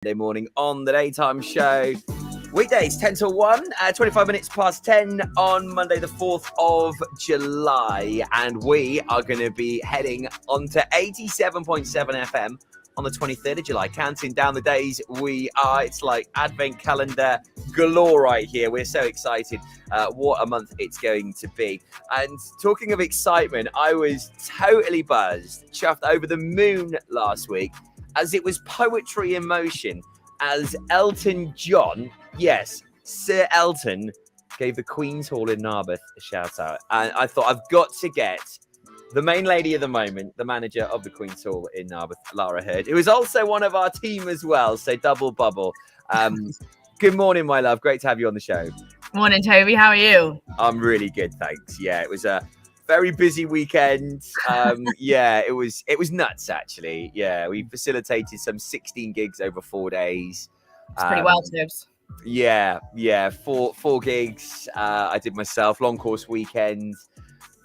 Monday morning on the daytime show. Weekdays 10 till 1, 25 minutes past 10 on Monday the 4th of July. And we are going to be heading onto 87.7 FM on the 23rd of July. Counting down the days, it's like advent calendar galore right here. We're so excited what a month it's going to be. And talking of excitement, I was totally buzzed, chuffed over the moon last week as it was poetry in motion as Elton John, yes, Sir Elton, gave the Queen's Hall in Narberth a shout out. And I thought, I've got to get the main lady of the moment, the manager of the Queen's Hall in Narberth, Lara Herde, who is also one of our team as well. So double bubble. Good morning, my love. Great to have you on the show. Morning, Toby. How are you? I'm really good, thanks. Yeah, it was a very busy weekend. It was nuts, actually. Yeah, we facilitated some 16 gigs over 4 days. It's pretty well, Tobes. Yeah. Four gigs. I did myself, long course weekend.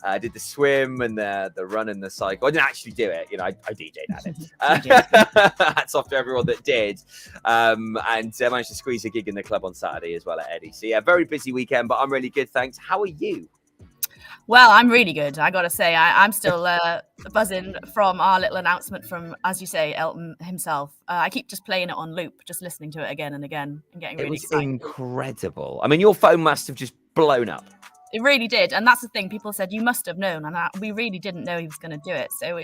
I did the swim and the run and the cycle. I didn't actually do it. You know, I DJ'd at it. Hats off to everyone that did. And managed to squeeze a gig in the club on Saturday as well at Eddie. So, yeah, very busy weekend, but I'm really good, thanks. How are you? Well, I'm really good. I got to say, I'm still buzzing from our little announcement from, as you say, Elton himself. I keep just playing it on loop, just listening to it again and again and getting really excited. It was incredible. I mean, your phone must have just blown up. It really did. And that's the thing. People said, you must have known. And we really didn't know he was going to do it. So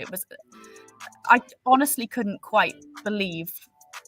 I honestly couldn't quite believe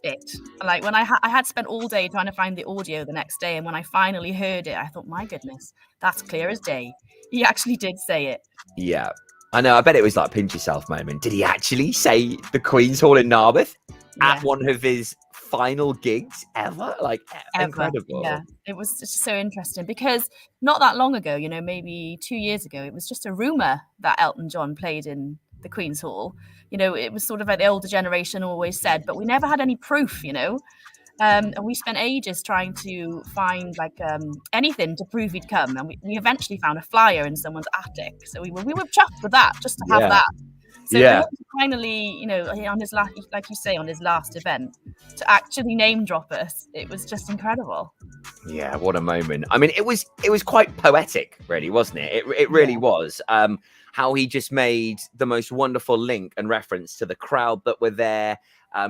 it. Like when I had spent all day trying to find the audio the next day. And when I finally heard it, I thought, my goodness, that's clear as day. He actually did say it. Yeah. I know. I bet it was like pinch yourself moment. Did he actually say the Queen's Hall in Narberth at one of his final gigs ever? Like, ever. Incredible. Yeah, it was just so interesting because not that long ago, you know, maybe 2 years ago, it was just a rumor that Elton John played in the Queen's Hall. You know, it was sort of like the older generation always said, but we never had any proof, you know. And we spent ages trying to find like anything to prove he'd come, and we eventually found a flyer in someone's attic. So we were chuffed with that, just to have that. So finally, you know, on his last, like you say, on his last event, to actually name drop us, it was just incredible. Yeah, what a moment! I mean, it was quite poetic, really, wasn't it? It really was. How he just made the most wonderful link and reference to the crowd that were there.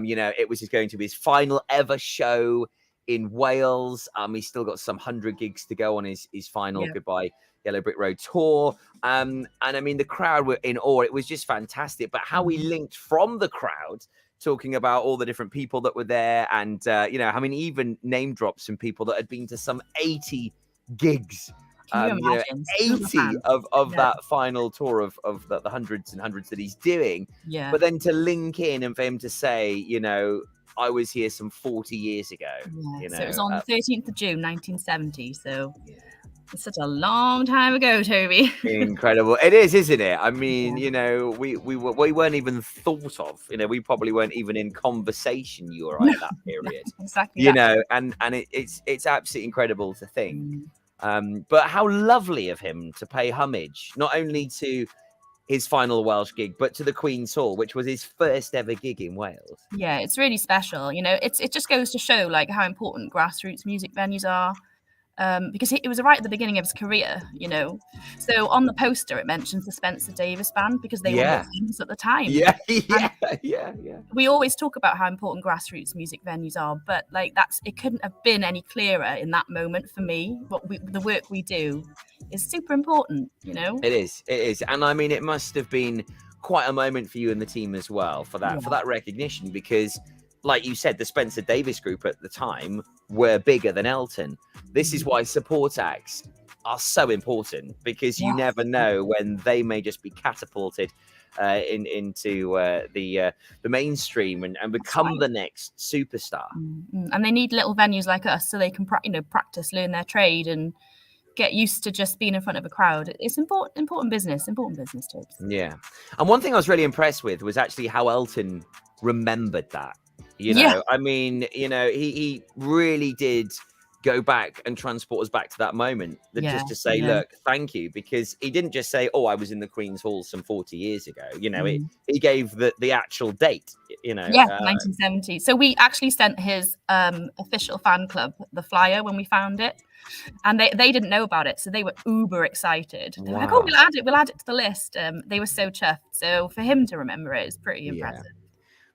You know, it was just going to be his final ever show in Wales. He's still got some 100 gigs to go on his final Goodbye Yellow Brick Road tour. And I mean, the crowd were in awe. It was just fantastic. But how he linked from the crowd, talking about all the different people that were there. And, you know, I mean, even name drops some people that had been to some 80 gigs. Can you imagine? 80 of that final tour of the hundreds and hundreds that he's doing. Yeah. But then to link in and for him to say, you know, I was here some 40 years ago. Yeah. You know, so it was on the 13th of June, 1970. So it's such a long time ago, Toby. Incredible. It is, isn't it? I mean, you know, we weren't even thought of. You know, we probably weren't even in conversation, you or I, at that period. Exactly. You know, and it's absolutely incredible to think. But how lovely of him to pay homage, not only to his final Welsh gig, but to the Queen's Hall, which was his first ever gig in Wales. Yeah, it's really special. You know, it just goes to show like how important grassroots music venues are. Because it was right at the beginning of his career, you know. So on the poster, it mentions the Spencer Davis Band because they were famous at the time. Yeah. We always talk about how important grassroots music venues are, but like it couldn't have been any clearer in that moment for me. The work we do is super important, you know. It is, and I mean, it must have been quite a moment for you and the team as well for that recognition because, like you said, the Spencer Davis Group at the time were bigger than Elton. This is why support acts are so important because you never know when they may just be catapulted into the mainstream and become the next superstar. And they need little venues like us so they can practice, learn their trade, and get used to just being in front of a crowd. It's important business too. Yeah, and one thing I was really impressed with was actually how Elton remembered that. You know, I mean, you know, he really did go back and transport us back to that moment, just to say, look, thank you, because he didn't just say, oh, I was in the Queen's Hall some 40 years ago. You know, he gave the actual date, you know. 1970. So we actually sent his official fan club the flyer when we found it, and they didn't know about it, so they were uber excited. They were like, oh, we'll add it to the list. They were so chuffed. So for him to remember it is pretty impressive.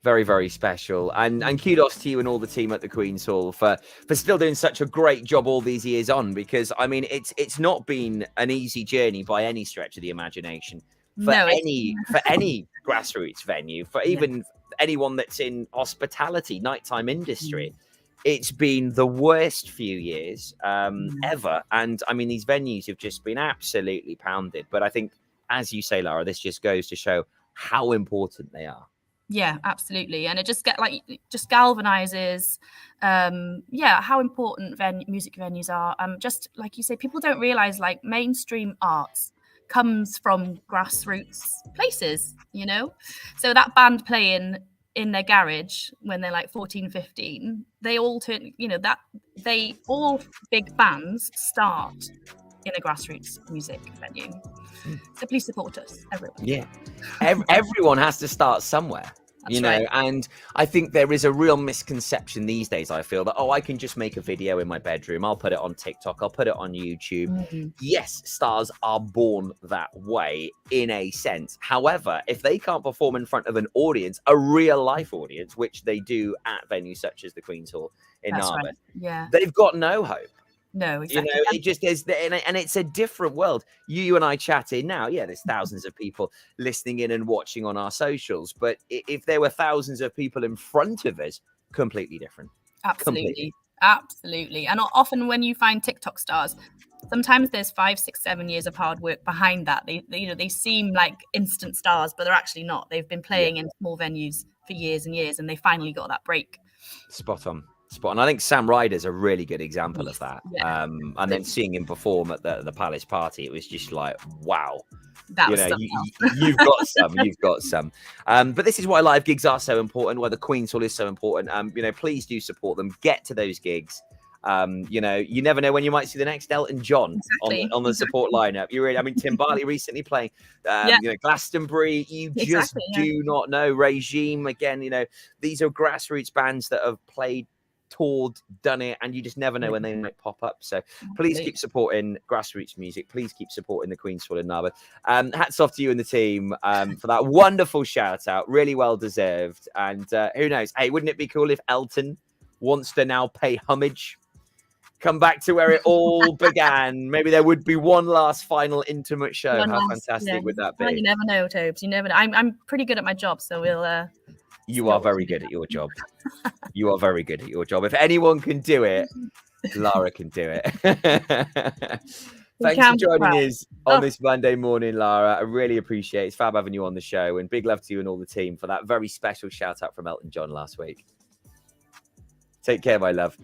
Very, very special. And kudos to you and all the team at the Queen's Hall for still doing such a great job all these years on, because I mean it's not been an easy journey by any stretch of the imagination for any grassroots venue, for even anyone that's in hospitality, nighttime industry. It's been the worst few years ever. And I mean, these venues have just been absolutely pounded. But I think, as you say, Lara, this just goes to show how important they are. Yeah, absolutely. And it just galvanizes how important music venues are. Just like you say, people don't realize, like, mainstream arts comes from grassroots places, you know. So that band playing in their garage when they're like 14, 15, they all turn, you know, all big bands start in a grassroots music venue. So please support us, everyone. Yeah. Everyone has to start somewhere. That's you know, right. And I think there is a real misconception these days, I feel, that, oh, I can just make a video in my bedroom. I'll put it on TikTok. I'll put it on YouTube. Yes, stars are born that way in a sense. However, if they can't perform in front of an audience, a real life audience, which they do at venues such as the Queen's Hall in Narberth, they've got no hope. No, exactly. You know, it just is, and it's a different world. You and I chatting now, there's thousands of people listening in and watching on our socials. But if there were thousands of people in front of us, completely different. Absolutely. And often when you find TikTok stars, sometimes there's 5, 6, 7 years of hard work behind that. They seem like instant stars, but they're actually not. They've been playing in small venues for years and years, and they finally got that break. Spot on. I think Sam Ryder's a really good example of that. And then seeing him perform at the Palace party, it was just like, wow. That was you've got some. But this is why live gigs are so important, why the Queen's Hall is so important. Please do support them. Get to those gigs. You never know when you might see the next Elton John on the support lineup. Tim Barley recently playing, Glastonbury. You just do not know. Regime again. These are grassroots bands that have played, toured, done it, and you just never know when they might pop up. So please keep supporting grassroots music. Please keep supporting the Queen's Hall in Narberth. Hats off to you and the team for that wonderful shout out. Really well deserved. And who knows? Hey, wouldn't it be cool if Elton wants to now pay homage, come back to where it all began? Maybe there would be one last final intimate show. How fantastic would that be? Well, you never know, Tobes. You never know. I'm pretty good at my job, so we'll You are very good at your job. You are very good at your job. If anyone can do it, Lara can do it. Thanks for joining us on this Monday morning, Lara. I really appreciate it. It's fab having you on the show, and big love to you and all the team for that very special shout out from Elton John last week. Take care, my love.